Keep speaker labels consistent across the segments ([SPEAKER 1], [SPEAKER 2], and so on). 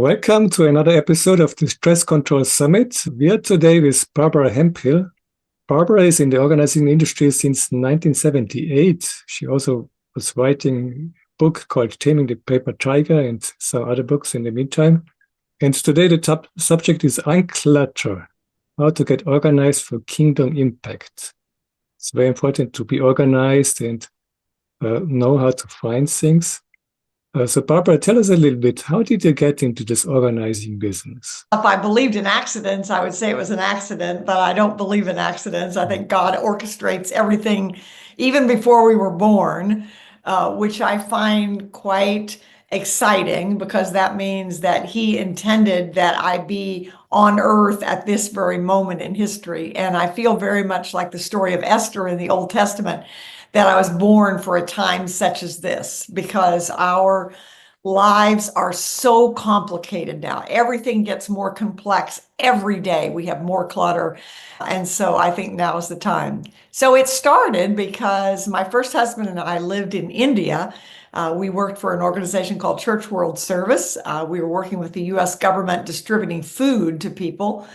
[SPEAKER 1] Welcome to another episode of the Stress Control Summit. We are today with Barbara Hemphill. Barbara is in the organizing industry since 1978. She also was writing a book called Taming the Paper Tiger and some other books in the meantime. And today the top subject is Unclutter, how to get organized for kingdom impact. It's very important to be organized and know how to find things. So Barbara, tell us a little bit, how did you get into this organizing business?
[SPEAKER 2] If I believed in accidents, I would say it was an accident, but I don't believe in accidents. I think God orchestrates everything even before we were born, which I find quite exciting because that means that He intended that I be on earth at this very moment in history. And I feel very much like the story of Esther in the Old Testament, that I was born for a time such as this, because our lives are so complicated now. Everything gets more complex every day. We have more clutter. And so I think now is the time. So it started because my first husband and I lived in India. We worked for an organization called Church World Service. We were working with the US government distributing food to people.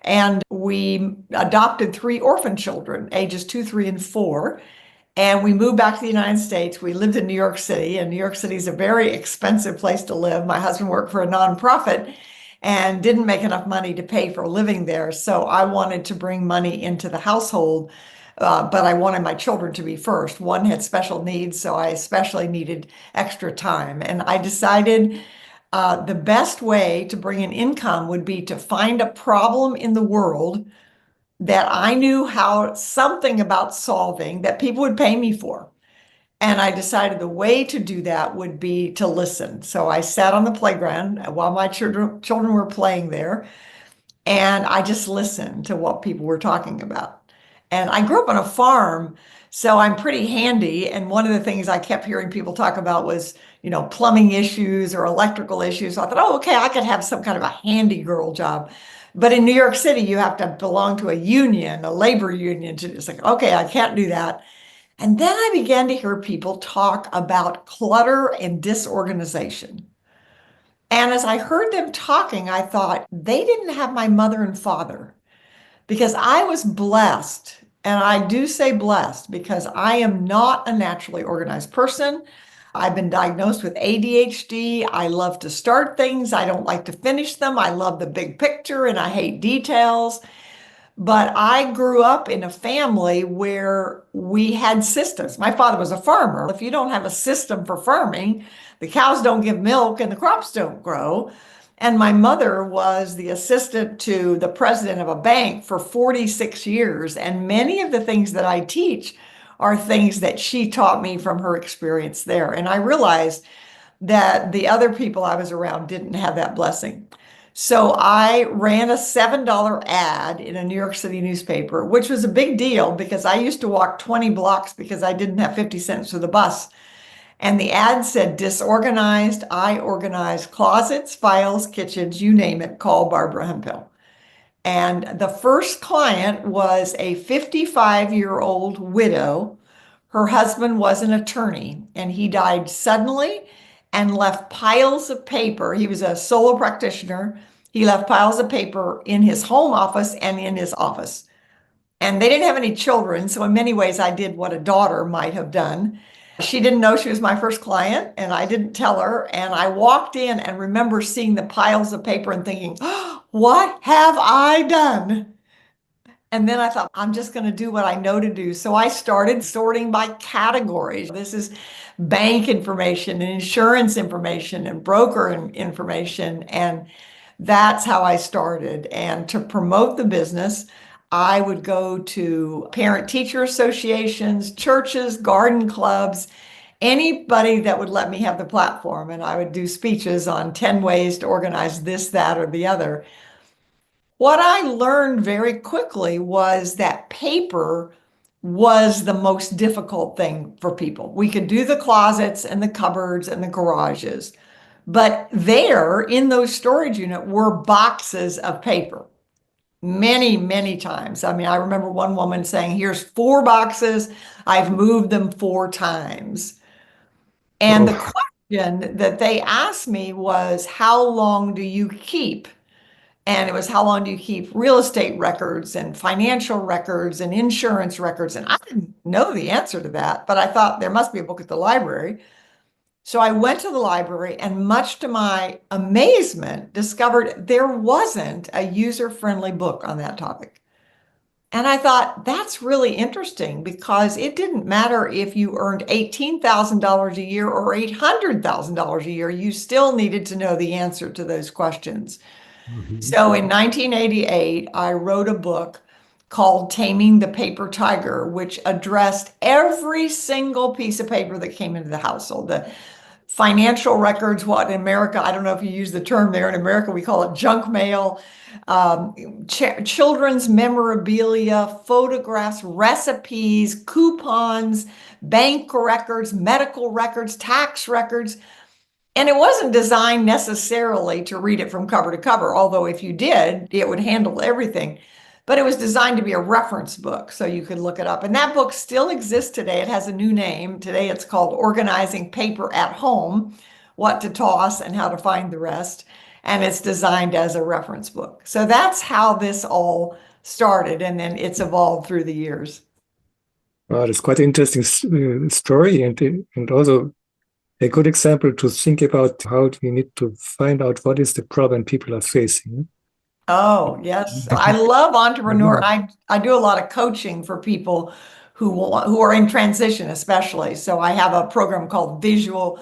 [SPEAKER 2] And we adopted 3 orphan children, ages 2, 3, and 4. And we moved back to the United States. We lived in New York City, and New York City is a very expensive place to live. My husband worked for a nonprofit and didn't make enough money to pay for living there. So I wanted to bring money into the household, but I wanted my children to be first. One had special needs, so I especially needed extra time. And I decided the best way to bring an income would be to find a problem in the world that I knew something about solving that people would pay me for. And I decided the way to do that would be to listen. So I sat on the playground while my children were playing there, and I just listened to what people were talking about. And I grew up on a farm, so I'm pretty handy. And one of the things I kept hearing people talk about was, plumbing issues or electrical issues. So I thought, oh, okay, I could have some kind of a handy girl job. But in New York City, you have to belong to a union, a labor union. It's like, okay, I can't do that. And then I began to hear people talk about clutter and disorganization. And as I heard them talking, I thought they didn't have my mother and father, because I was blessed. And I do say blessed because I am not a naturally organized person. I've been diagnosed with ADHD. I love to start things. I don't like to finish them. I love the big picture and I hate details. But I grew up in a family where we had systems. My father was a farmer. If you don't have a system for farming, the cows don't give milk and the crops don't grow. And my mother was the assistant to the president of a bank for 46 years. And many of the things that I teach are things that she taught me from her experience there. And I realized that the other people I was around didn't have that blessing. So I ran a $7 ad in a New York City newspaper, which was a big deal because I used to walk 20 blocks because I didn't have 50 cents for the bus. And the ad said, disorganized, I organize closets, files, kitchens, you name it, call Barbara Hemphill. And the first client was a 55-year-old widow. Her husband was an attorney, and he died suddenly and left piles of paper. He was a solo practitioner. He left piles of paper in his home office and in his office. And they didn't have any children, so in many ways I did what a daughter might have done. She didn't know she was my first client, and I didn't tell her. And I walked in and remember seeing the piles of paper and thinking, oh, what have I done? And then I thought, I'm just going to do what I know to do. So I started sorting by categories. This is bank information and insurance information and broker information. And that's how I started. And to promote the business, I would go to parent-teacher associations, churches, garden clubs, anybody that would let me have the platform. And I would do speeches on 10 ways to organize this, that, or the other. What I learned very quickly was that paper was the most difficult thing for people. We could do the closets and the cupboards and the garages, but there in those storage units were boxes of paper. Many, many times. I mean, I remember one woman saying, here's 4 boxes. I've moved them 4 times. And the
[SPEAKER 1] Oh,
[SPEAKER 2] that they asked me was, how long do you keep? And it was, how long do you keep real estate records and financial records and insurance records? And I didn't know the answer to that, but I thought there must be a book at the library. So I went to the library and, much to my amazement, discovered there wasn't a user-friendly book on that topic. And I thought, that's really interesting, because it didn't matter if you earned $18,000 a year or $800,000 a year, you still needed to know the answer to those questions.
[SPEAKER 1] Mhm.
[SPEAKER 2] So in 1988, I wrote a book called Taming the Paper Tiger, which addressed every single piece of paper that came into the household. The financial records, what in America, I don't know if you use the term there. In America, we call it junk mail. Children's memorabilia, photographs, recipes, coupons, bank records, medical records, tax records. And it wasn't designed necessarily to read it from cover to cover, although if you did, it would handle everything. But it was designed to be a reference book, so you could look it up. And that book still exists today. It has a new name. Today it's called Organizing Paper at Home, What to Toss and How to Find the Rest. And it's designed as a reference book. So that's how this all started. And then it's evolved through the years.
[SPEAKER 1] Wow, that's quite an interesting story, and also a good example to think about how we need to find out what is the problem people are facing.
[SPEAKER 2] Oh, yes. I love entrepreneur. I do a lot of coaching for people who are in transition, especially. So I have a program called Vision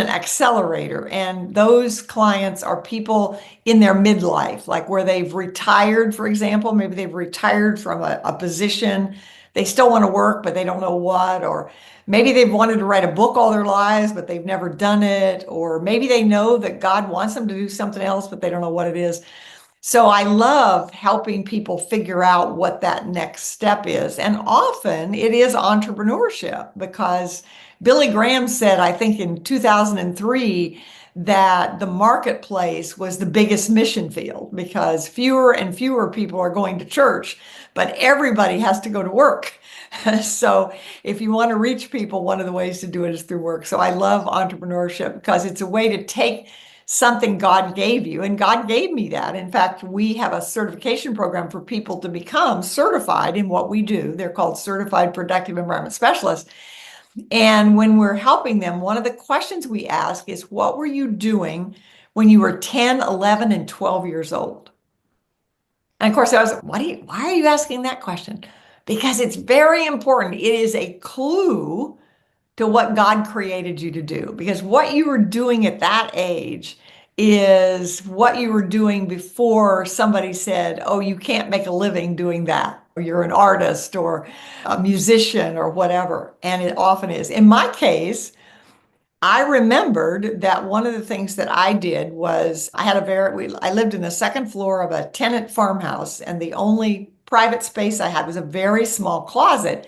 [SPEAKER 2] Accelerator, and those clients are people in their midlife, like where they've retired, for example. Maybe they've retired from a position. They still want to work, but they don't know what, or maybe they've wanted to write a book all their lives, but they've never done it, or maybe they know that God wants them to do something else, but they don't know what it is. So I love helping people figure out what that next step is. And often it is entrepreneurship, because Billy Graham said, I think in 2003, that the marketplace was the biggest mission field, because fewer and fewer people are going to church, but everybody has to go to work. So if you want to reach people, one of the ways to do it is through work. So I love entrepreneurship because it's a way to take something God gave you. And God gave me that. In fact, we have a certification program for people to become certified in what we do. They're called Certified Productive Environment Specialists. And when we're helping them, one of the questions we ask is, what were you doing when you were 10, 11, and 12 years old? And of course, I was, why are you asking that question? Because it's very important. It is a clue to what God created you to do. Because what you were doing at that age is what you were doing before somebody said, oh, you can't make a living doing that, or you're an artist or a musician or whatever. And it often is. In my case, I remembered that one of the things that I did was, I lived in the second floor of a tenant farmhouse, and the only private space I had was a very small closet.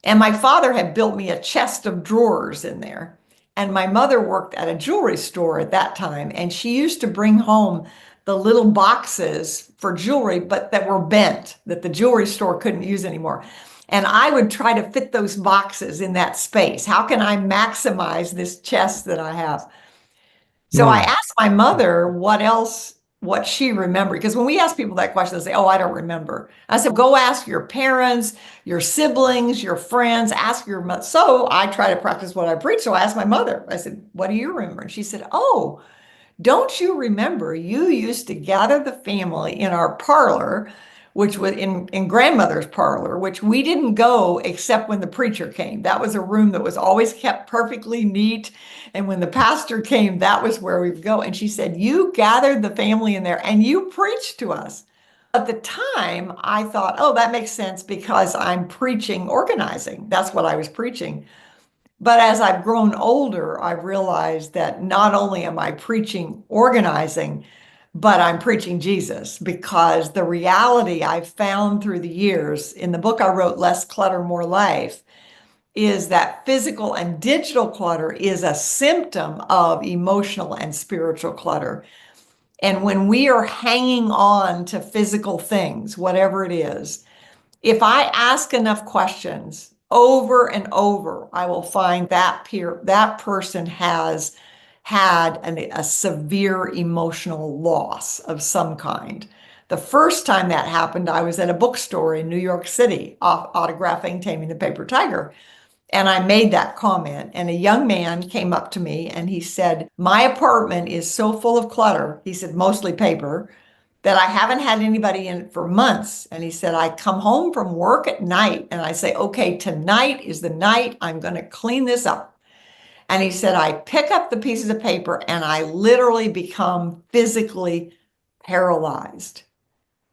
[SPEAKER 2] And my father had built me a chest of drawers in there. And my mother worked at a jewelry store at that time. And she used to bring home the little boxes for jewelry, but that were bent, that the jewelry store couldn't use anymore. And I would try to fit those boxes in that space. How can I maximize this chest that I have? So I
[SPEAKER 1] Hmm.
[SPEAKER 2] asked my mother what she remembered. Because when we ask people that question, they say, oh, I don't remember. I said, go ask your parents, your siblings, your friends, ask your mother. So I try to practice what I preach. So I asked my mother, I said, what do you remember? And she said, oh, don't you remember you used to gather the family in our parlor, which was in grandmother's parlor, which we didn't go except when the preacher came. That was a room that was always kept perfectly neat. And when the pastor came, that was where we'd go. And she said, you gathered the family in there and you preached to us. At the time, I thought, oh, that makes sense because I'm preaching organizing. That's what I was preaching. But as I've grown older, I've realized that not only am I preaching organizing, but I'm preaching Jesus, because the reality I've found through the years in the book I wrote, Less Clutter, More Life, is that physical and digital clutter is a symptom of emotional and spiritual clutter. And when we are hanging on to physical things, whatever it is, if I ask enough questions over and over, I will find that person has had a severe emotional loss of some kind. The first time that happened, I was at a bookstore in New York City, autographing Taming the Paper Tiger. And I made that comment, and a young man came up to me and he said, "My apartment is so full of clutter," he said, "mostly paper, that I haven't had anybody in it for months." And he said, "I come home from work at night and I say, okay, tonight is the night I'm going to clean this up." And he said, "I pick up the pieces of paper and I literally become physically paralyzed."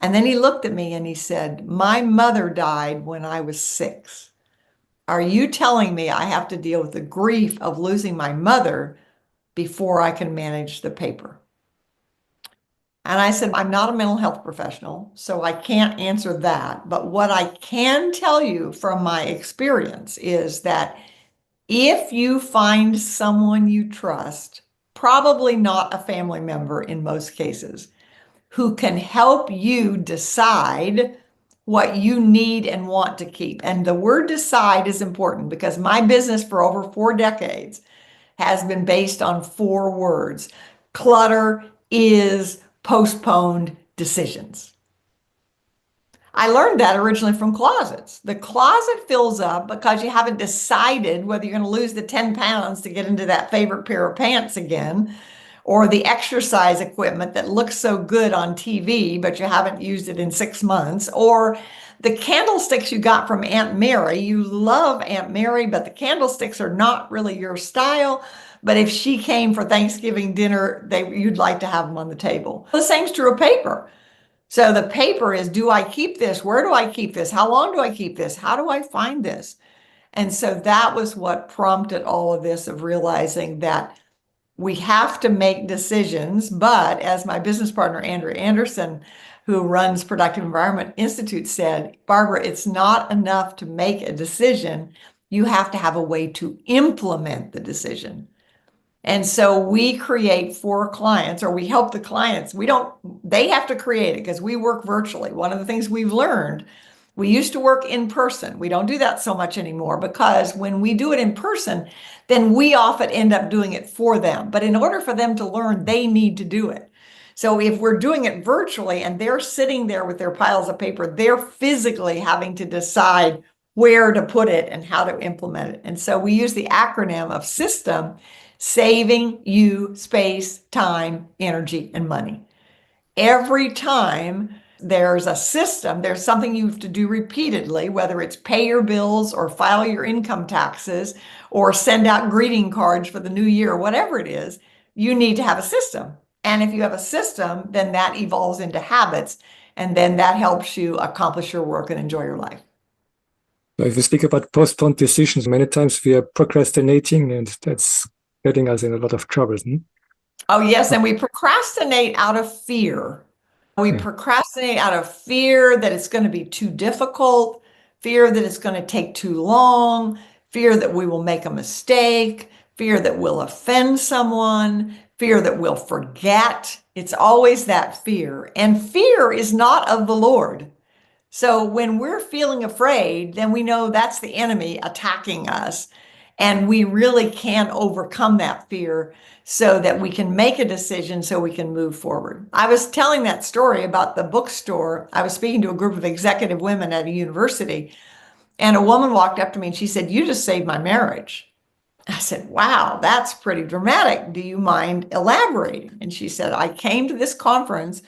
[SPEAKER 2] And then he looked at me and he said, "My mother died when I was 6. Are you telling me I have to deal with the grief of losing my mother before I can manage the paper?" And I said, "I'm not a mental health professional, so I can't answer that. But what I can tell you from my experience is that if you find someone you trust, probably not a family member in most cases, who can help you decide what you need and want to keep." And the word decide is important because my business for over 4 decades has been based on 4 words. Clutter is postponed decisions. I learned that originally from closets. The closet fills up because you haven't decided whether you're going to lose the 10 pounds to get into that favorite pair of pants again, or the exercise equipment that looks so good on TV, but you haven't used it in 6 months, or the candlesticks you got from Aunt Mary. You love Aunt Mary, but the candlesticks are not really your style. But if she came for Thanksgiving dinner, you'd like to have them on the table. The same's true of paper. So the paper is, do I keep this? Where do I keep this? How long do I keep this? How do I find this? And so that was what prompted all of this, of realizing that we have to make decisions. But as my business partner, Andrew Anderson, who runs Productive Environment Institute, said, "Barbara, it's not enough to make a decision. You have to have a way to implement the decision." And so we create for clients, or we help the clients. They have to create it because we work virtually. One of the things we've learned, we used to work in person. We don't do that so much anymore because when we do it in person, then we often end up doing it for them. But in order for them to learn, they need to do it. So if we're doing it virtually and they're sitting there with their piles of paper, they're physically having to decide where to put it and how to implement it. And so we use the acronym of SYSTEM, saving you space, time, energy, and money. Every time there's a system, there's something you have to do repeatedly, whether it's pay your bills or file your income taxes or send out greeting cards for the new year, whatever it is, you need to have a system. And if you have a system, then that evolves into habits, and then that helps you accomplish your work and enjoy your life.
[SPEAKER 1] So if we speak about postponed decisions, many times we are procrastinating, and that's getting us in a lot of trouble.
[SPEAKER 2] Oh, yes. And we procrastinate out of fear. We procrastinate out of fear that it's going to be too difficult, fear that it's going to take too long, fear that we will make a mistake, fear that we'll offend someone, fear that we'll forget. It's always that fear. And fear is not of the Lord. So when we're feeling afraid, then we know that's the enemy attacking us. And we really can overcome that fear so that we can make a decision so we can move forward. I was telling that story about the bookstore. I was speaking to a group of executive women at a university, and a woman walked up to me and she said, "You just saved my marriage." I said, "Wow, that's pretty dramatic. Do you mind elaborating?" And she said, "I came to this conference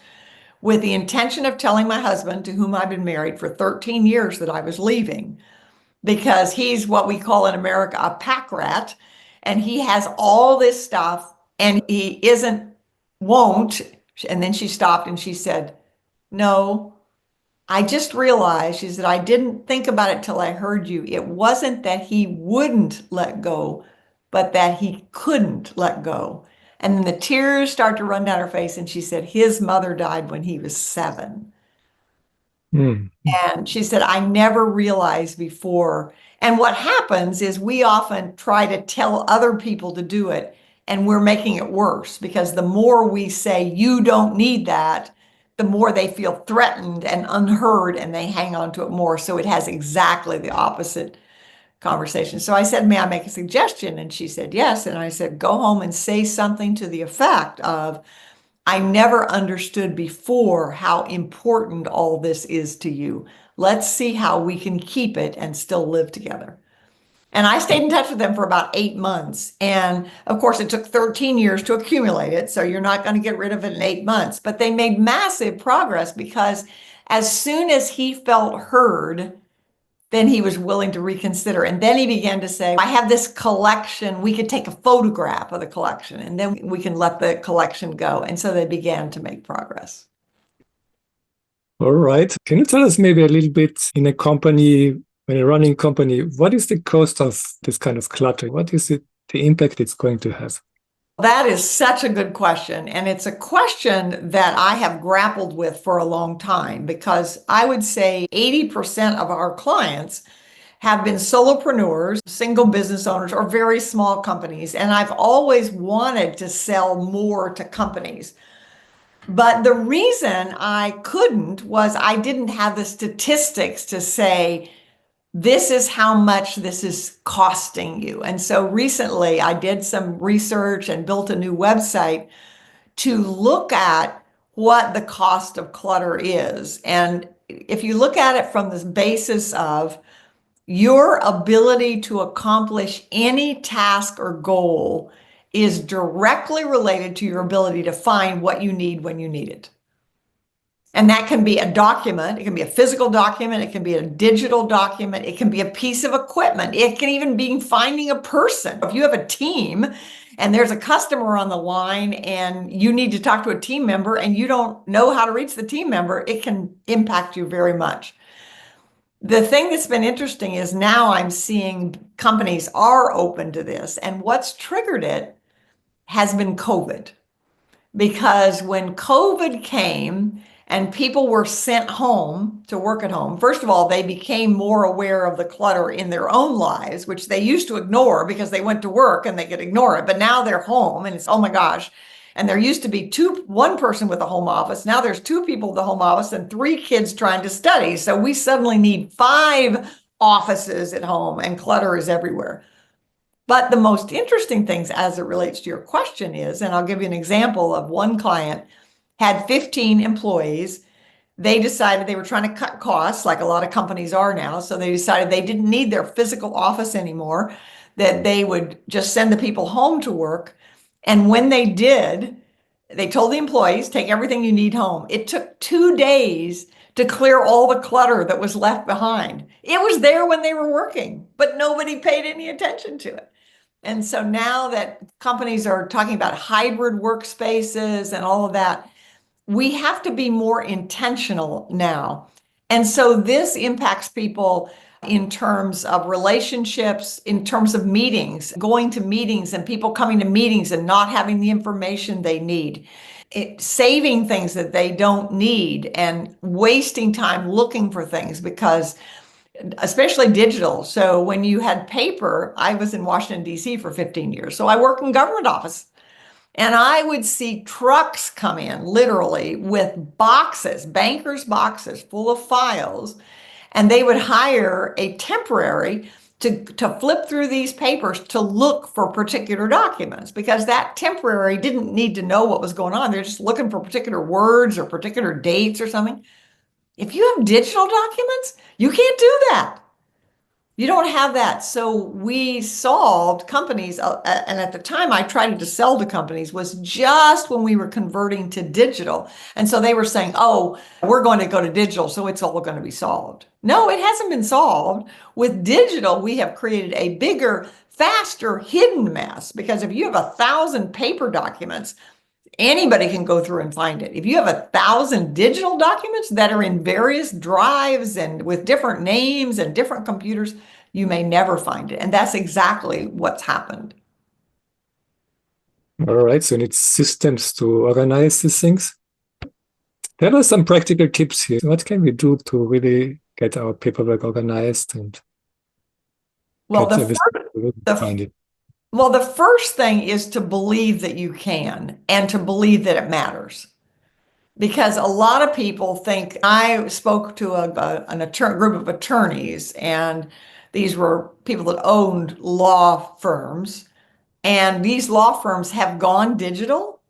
[SPEAKER 2] with the intention of telling my husband, to whom I've been married for 13 years, that I was leaving, because he's what we call in America a pack rat, and he has all this stuff and he won't." And then she stopped and she said, "No, I just realized," she said, "I didn't think about it till I heard you. It wasn't that he wouldn't let go, but that he couldn't let go." And then the tears start to run down her face. And she said, his mother died when he was 7.
[SPEAKER 1] Mm.
[SPEAKER 2] And she said, "I never realized before." And what happens is we often try to tell other people to do it, and we're making it worse, because the more we say, "You don't need that," the more they feel threatened and unheard, and they hang on to it more. So it has exactly the opposite conversation. So I said, may I make a suggestion? And she said, yes. And I said, go home and say something to the effect of, I never understood before how important all this is to you. Let's see how we can keep it and still live together. And I stayed in touch with them for about 8 months. And of course, it took 13 years to accumulate it. So you're not going to get rid of it in 8 months. But they made massive progress because as soon as he felt heard, then he was willing to reconsider. And then he began to say, I have this collection. We could take a photograph of the collection and then we can let the collection go. And so they began to make progress.
[SPEAKER 1] All right. Can you tell us maybe a little bit in a company, when you're running a company, what is the cost of this kind of clutter? What is it, the impact it's going to have?
[SPEAKER 2] That is such a good question. And it's a question that I have grappled with for a long time because I would say 80% of our clients have been solopreneurs, single business owners, or very small companies. And I've always wanted to sell more to companies. But the reason I couldn't was I didn't have the statistics to say, this is how much this is costing you. And so recently I did some research and built a new website to look at what the cost of clutter is. And if you look at it from the basis of your ability to accomplish any task or goal is directly related to your ability to find what you need when you need it. And that can be a document, it can be a physical document, it can be a digital document, it can be a piece of equipment, it can even be finding a person. If you have a team and there's a customer on the line and you need to talk to a team member and you don't know how to reach the team member, it can impact you very much. The thing that's been interesting is now I'm seeing companies are open to this, and what's triggered it has been COVID. Because when COVID came and people were sent home to work at home, first of all, they became more aware of the clutter in their own lives, which they used to ignore because they went to work and they could ignore it. But now they're home and it's, oh my gosh. And there used to be one person with a home office. Now there's 2 people with a home office and 3 kids trying to study. So we suddenly need 5 offices at home and clutter is everywhere. But the most interesting things as it relates to your question is, and I'll give you an example of one client had 15 employees. They decided they were trying to cut costs like a lot of companies are now. So they decided they didn't need their physical office anymore, that they would just send the people home to work. And when they did, they told the employees, take everything you need home. It took 2 days to clear all the clutter that was left behind. It was there when they were working, but nobody paid any attention to it. And so now that companies are talking about hybrid workspaces and all of that, we have to be more intentional now. And so this impacts people in terms of relationships, in terms of meetings, going to meetings and people coming to meetings and not having the information they need, saving things that they don't need and wasting time looking for things because especially digital. So when you had paper, I was in Washington, D.C. for 15 years. So I worked in government office. And I would see trucks come in literally with boxes, bankers' boxes full of files. And they would hire a temporary to flip through these papers to look for particular documents because that temporary didn't need to know what was going on. They're just looking for particular words or particular dates or something. If you have digital documents, you can't do that. You don't have that. So we solved companies, and at the time I tried to sell to companies was just when we were converting to digital. And so they were saying, oh, we're going to go to digital, so it's all going to be solved. No, it hasn't been solved. With digital, we have created a bigger, faster, hidden mess because if you have 1,000 paper documents, anybody can go through and find it. If you have 1,000 digital documents that are in various drives and with different names and different computers, you may never find it. And that's exactly what's happened.
[SPEAKER 1] All right, so you need systems to organize these things. There are some practical tips here. What can we do to really get our paperwork organized and
[SPEAKER 2] Well,
[SPEAKER 1] find it?
[SPEAKER 2] Well, the first thing is to believe that you can and to believe that it matters. Because a lot of people think, I spoke to a group of attorneys and These were people that owned law firms, and these law firms have gone digital.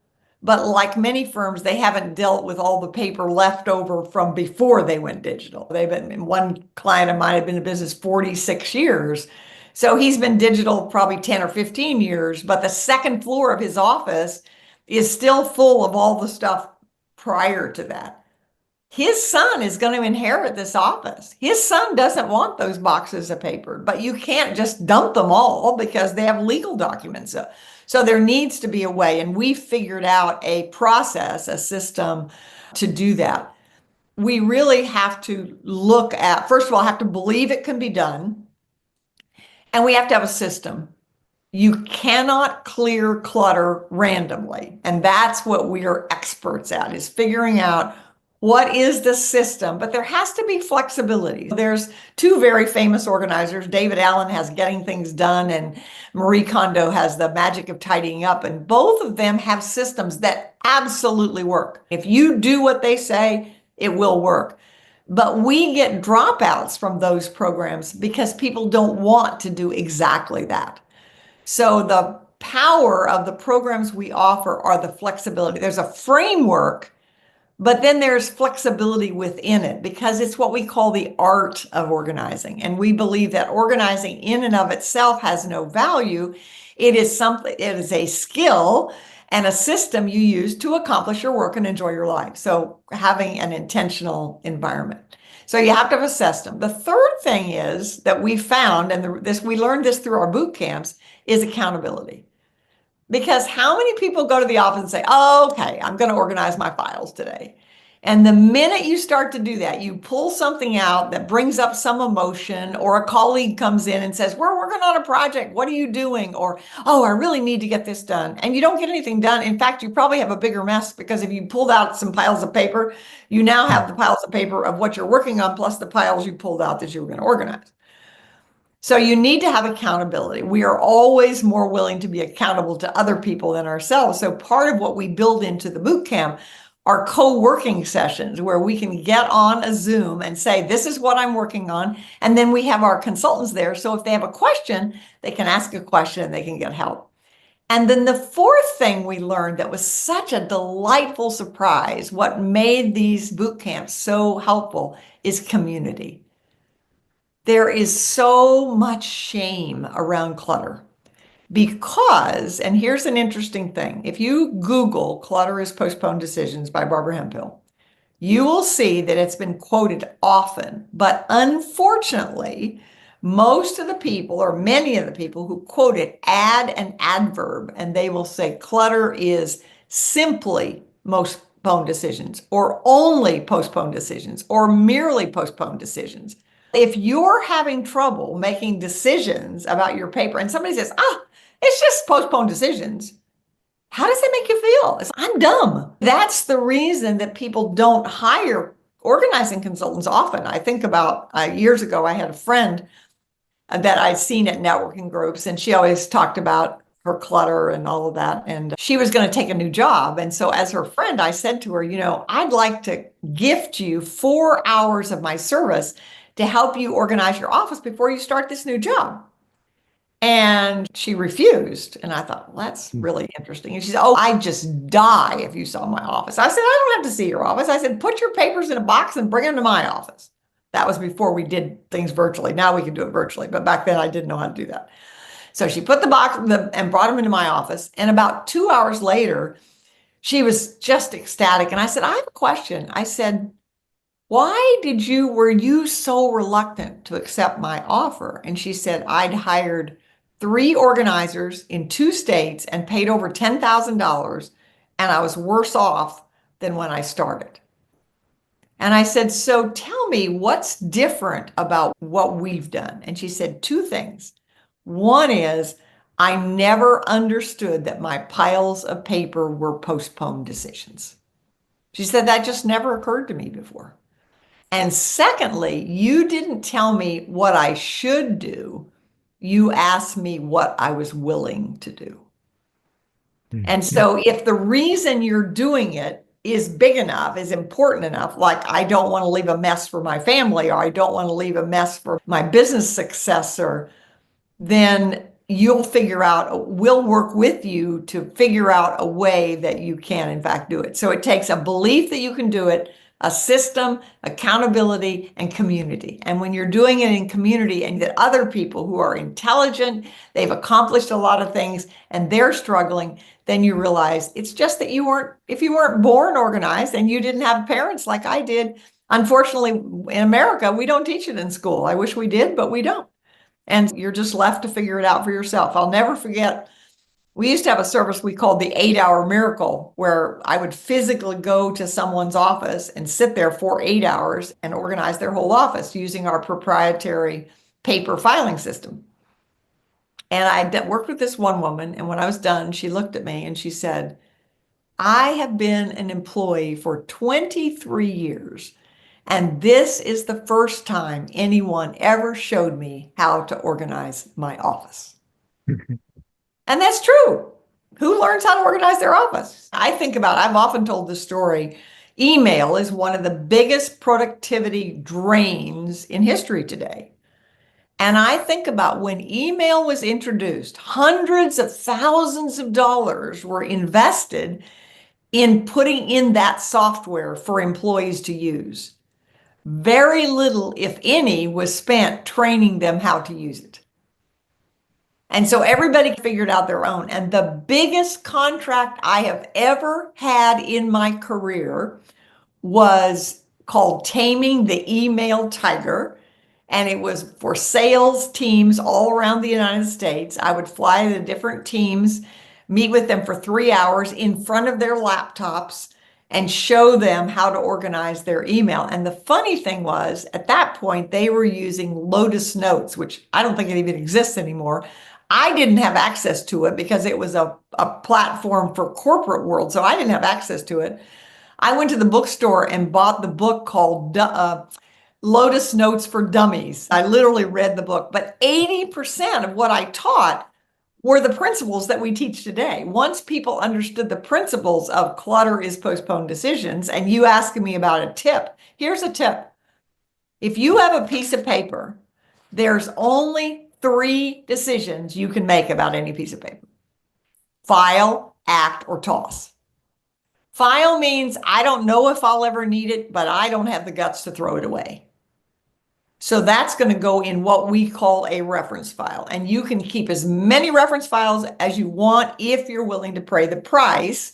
[SPEAKER 2] But like many firms, they haven't dealt with all the paper left over from before they went digital. One client of mine had been in business 46 years. So he's been digital probably 10 or 15 years, but the second floor of his office is still full of all the stuff prior to that. His son is going to inherit this office. His son doesn't want those boxes of paper, but you can't just dump them all because they have legal documents. So there needs to be a way, and we figured out a process, a system to do that. We really have to look at, first of all, have to believe it can be done, and we have to have a system. You cannot clear clutter randomly, and that's what we are experts at, is figuring out what is the system, but there has to be flexibility. There's two very famous organizers. David Allen has Getting Things Done, and Marie Kondo has The Magic of Tidying Up, and both of them have systems that absolutely work. If you do what they say, it will work. But we get dropouts from those programs because people don't want to do exactly that. So the power of the programs we offer are the flexibility. There's a framework, but then there's flexibility within it, because it's what we call the art of organizing. And we believe that organizing in and of itself has no value. It is a skill and a system you use to accomplish your work and enjoy your life. So having an intentional environment. So you have to have a system. The third thing is that we found, and we learned this through our boot camps, is accountability. Because how many people go to the office and say, oh, okay, I'm going to organize my files today. And the minute you start to do that, you pull something out that brings up some emotion, or a colleague comes in and says, we're working on a project. What are you doing? Or, oh, I really need to get this done. And you don't get anything done. In fact, you probably have a bigger mess, because if you pulled out some piles of paper, you now have the piles of paper of what you're working on, plus the piles you pulled out that you were going to organize. So you need to have accountability. We are always more willing to be accountable to other people than ourselves. So part of what we build into the boot camp are co-working sessions where we can get on a Zoom and say, this is what I'm working on. And then we have our consultants there. So if they have a question, they can ask a question and they can get help. And then the fourth thing we learned that was such a delightful surprise, what made these boot camps so helpful, is community. There is so much shame around clutter because, and here's an interesting thing, if you Google "Clutter is Postponed Decisions" by Barbara Hemphill, you will see that it's been quoted often, but unfortunately, most of the people, or many of the people who quote it, add an adverb, and they will say clutter is simply postponed decisions, or only postponed decisions, or merely postponed decisions. If you're having trouble making decisions about your paper and somebody says, it's just postponed decisions, how does that make you feel? I'm dumb. That's the reason that people don't hire organizing consultants often. I think about years ago, I had a friend that I'd seen at networking groups, and she always talked about her clutter and all of that. And she was going to take a new job. And so as her friend, I said to her, I'd like to gift you 4 hours of my service to help you organize your office before you start this new job. And she refused. And I thought, well, that's really interesting. And she said, oh, I'd just die if you saw my office. I said, I don't have to see your office. I said, put your papers in a box and bring them to my office. That was before we did things virtually. Now we can do it virtually. But back then I didn't know how to do that. So she put the box and brought them into my office. And about 2 hours later, she was just ecstatic. And I said, I have a question. I said, were you so reluctant to accept my offer? And she said, I'd hired 3 organizers in 2 states and paid over $10,000, and I was worse off than when I started. And I said, so tell me, what's different about what we've done? And she said 2 things. One is, I never understood that my piles of paper were postponed decisions. She said, that just never occurred to me before. And secondly, you didn't tell me what I should do. You asked me what I was willing to do. And so if the reason you're doing it is big enough, is important enough, like I don't want to leave a mess for my family, or I don't want to leave a mess for my business successor, then we'll work with you to figure out a way that you can, in fact, do it. So it takes a belief that you can do it, a system, accountability, and community. And when you're doing it in community and that other people who are intelligent, they've accomplished a lot of things, and they're struggling, then you realize it's just that if you weren't born organized and you didn't have parents like I did, unfortunately, in America, we don't teach it in school. I wish we did, but we don't. And you're just left to figure it out for yourself. I'll never forget, we used to have a service we called the 8-hour miracle, where I would physically go to someone's office and sit there for 8 hours and organize their whole office using our proprietary paper filing system. And I worked with this one woman, and when I was done, she looked at me and she said, I have been an employee for 23 years. And this is the first time anyone ever showed me how to organize my office. And that's true. Who learns how to organize their office? I've often told this story. Email is one of the biggest productivity drains in history today. And I think about when email was introduced, hundreds of thousands of dollars were invested in putting in that software for employees to use. Very little, if any, was spent training them how to use it. And so everybody figured out their own. And the biggest contract I have ever had in my career was called Taming the Email Tiger. And it was for sales teams all around the United States. I would fly to different teams, meet with them for 3 hours in front of their laptops, and show them how to organize their email. And the funny thing was, at that point, they were using Lotus Notes, which I don't think it even exists anymore. I didn't have access to it because it was a platform for corporate world, so I didn't have access to it. I went to the bookstore and bought the book called Lotus Notes for Dummies. I literally read the book, but 80% of what I taught were the principles that we teach today. Once people understood the principles of clutter is postponed decisions, and you asking me about a tip, here's a tip. If you have a piece of paper, there's only 3 decisions you can make about any piece of paper: file, act, or toss. File means I don't know if I'll ever need it, but I don't have the guts to throw it away. So that's going to go in what we call a reference file. And you can keep as many reference files as you want if you're willing to pay the price.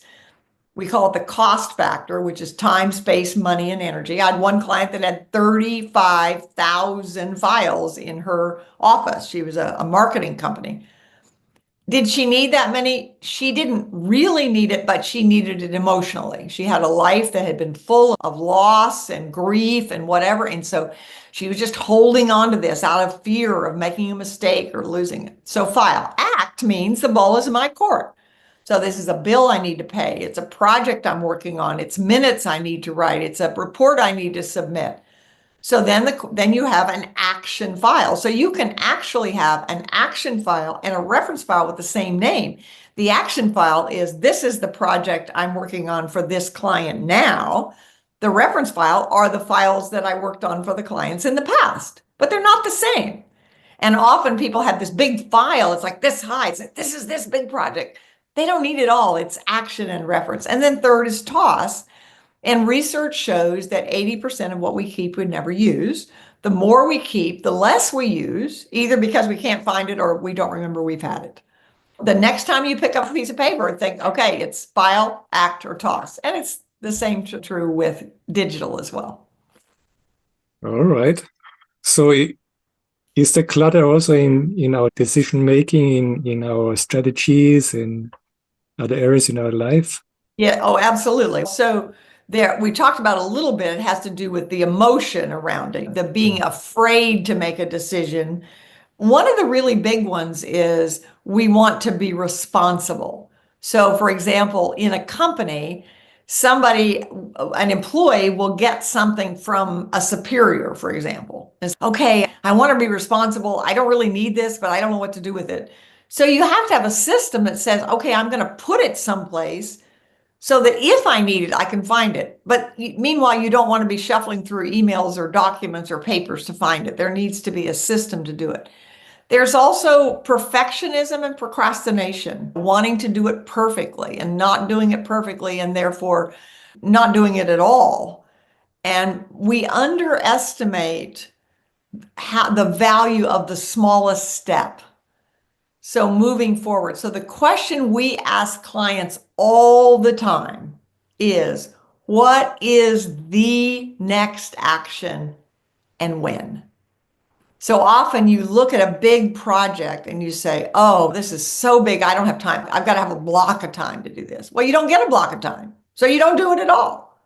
[SPEAKER 2] We call it the cost factor, which is time, space, money, and energy. I had one client that had 35,000 files in her office. She was a marketing company. Did she need that many? She didn't really need it, but she needed it emotionally. She had a life that had been full of loss and grief and whatever. And so she was just holding on to this out of fear of making a mistake or losing it. So file. Act means the ball is in my court. So this is a bill I need to pay. It's a project I'm working on. It's minutes I need to write. It's a report I need to submit. So then you have an action file. So you can actually have an action file and a reference file with the same name. The action file is, this is the project I'm working on for this client now. The reference file are the files that I worked on for the clients in the past, but they're not the same. And often people have this big file. It's like this high. It's like, this is this big project. They don't need it all. It's action and reference. And then third is toss. And research shows that 80% of what we keep we never use. The more we keep, the less we use, either because we can't find it or we don't remember we've had it. The next time you pick up a piece of paper, think, okay, it's file, act, or toss. And it's the same true with digital as well.
[SPEAKER 1] All right. So is the clutter also in our decision making, in our strategies, in other areas in our life?
[SPEAKER 2] Yeah, oh, absolutely. So there, we talked about a little bit, it has to do with the emotion around it, the being afraid to make a decision. One of the really big ones is we want to be responsible. So for example, in a company, an employee will get something from a superior, for example. It's, okay, I want to be responsible. I don't really need this, but I don't know what to do with it. So you have to have a system that says, okay, I'm going to put it someplace so that if I need it, I can find it. But meanwhile, you don't want to be shuffling through emails or documents or papers to find it. There needs to be a system to do it. There's also perfectionism and procrastination, wanting to do it perfectly and not doing it perfectly, and therefore not doing it at all. And we underestimate the value of the smallest step. So moving forward. So the question we ask clients all the time is, what is the next action and when? So often you look at a big project and you say, oh, this is so big, I don't have time. I've got to have a block of time to do this. Well, you don't get a block of time, so you don't do it at all.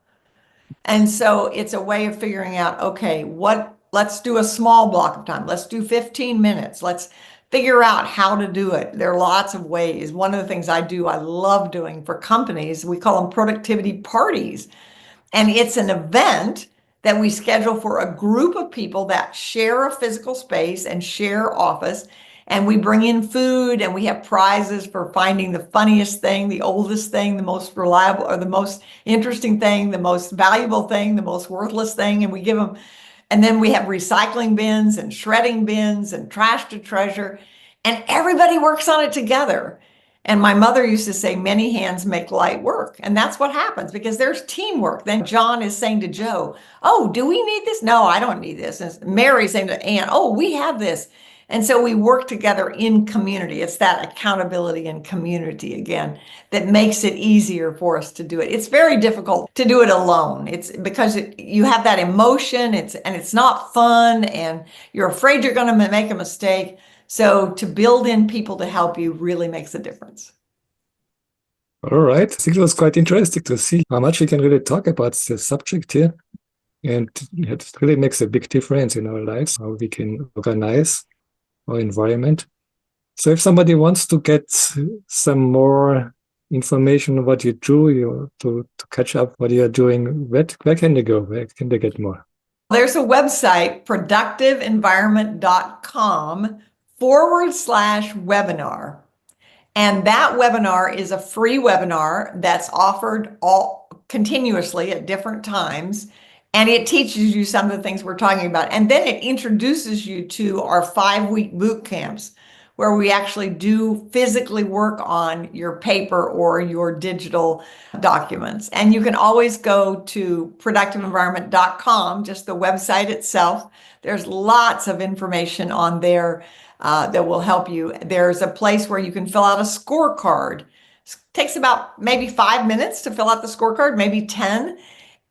[SPEAKER 2] And so it's a way of figuring out, okay, let's do a small block of time. Let's do 15 minutes. Let's figure out how to do it. There are lots of ways. One of the things I love doing for companies, we call them productivity parties. And it's an event that we schedule for a group of people that share a physical space and share office. And we bring in food and we have prizes for finding the funniest thing, the oldest thing, the most reliable or the most interesting thing, the most valuable thing, the most worthless thing. And we give them, and then we have recycling bins and shredding bins and trash to treasure. And everybody works on it together. And my mother used to say, many hands make light work. And that's what happens because there's teamwork. Then John is saying to Joe, oh, do we need this? No, I don't need this. And Mary's saying to Ann, oh, we have this. And so we work together in community. It's that accountability and community again that makes it easier for us to do it. It's very difficult to do it alone. It's because you have that emotion, it's not fun, and you're afraid you're going to make a mistake. So to build in people to help you really makes a difference.
[SPEAKER 1] All right. I think it was quite interesting to see how much we can really talk about the subject here. And it really makes a big difference in our lives, how we can organize our environment. So if somebody wants to get some more information on what you do, to catch up what you're doing, where can they go? Where can they get more?
[SPEAKER 2] There's a website, productiveenvironment.com/webinar. And that webinar is a free webinar that's offered continuously at different times. And it teaches you some of the things we're talking about. And then it introduces you to our 5-week boot camps, where we actually do physically work on your paper or your digital documents. And you can always go to productiveenvironment.com, just the website itself. There's lots of information on there that will help you. There's a place where you can fill out a scorecard. It takes about maybe 5 minutes to fill out the scorecard, maybe 10.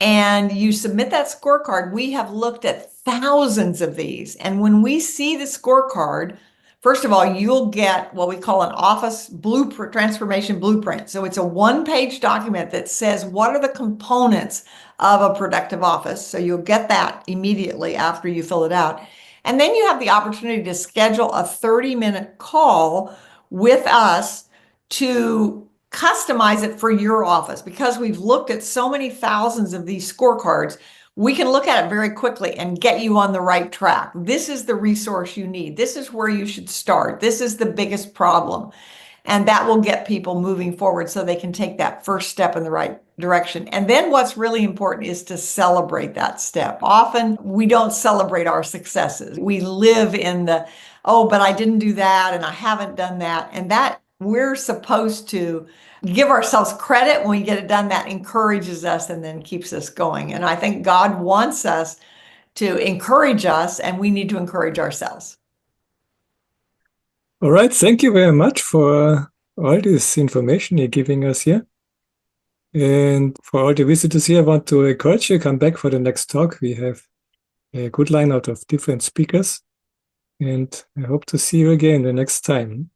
[SPEAKER 2] And you submit that scorecard. We have looked at thousands of these. And when we see the scorecard, first of all, you'll get what we call an office blueprint, transformation blueprint. So it's a 1-page document that says what are the components of a productive office. So you'll get that immediately after you fill it out. And then you have the opportunity to schedule a 30-minute call with us to customize it for your office. Because we've looked at so many thousands of these scorecards, we can look at it very quickly and get you on the right track. This is the resource you need. This is where you should start. This is the biggest problem. And that will get people moving forward so they can take that first step in the right direction. And then what's really important is to celebrate that step. Often we don't celebrate our successes. We live in the, oh, but I didn't do that and I haven't done that. And that we're supposed to give ourselves credit when we get it done. That encourages us and then keeps us going. And I think God wants us to encourage us, and we need to encourage ourselves.
[SPEAKER 1] All right. Thank you very much for all this information you're giving us here. And for all the visitors here, I want to encourage you to come back for the next talk. We have a good lineup of different speakers. And I hope to see you again the next time.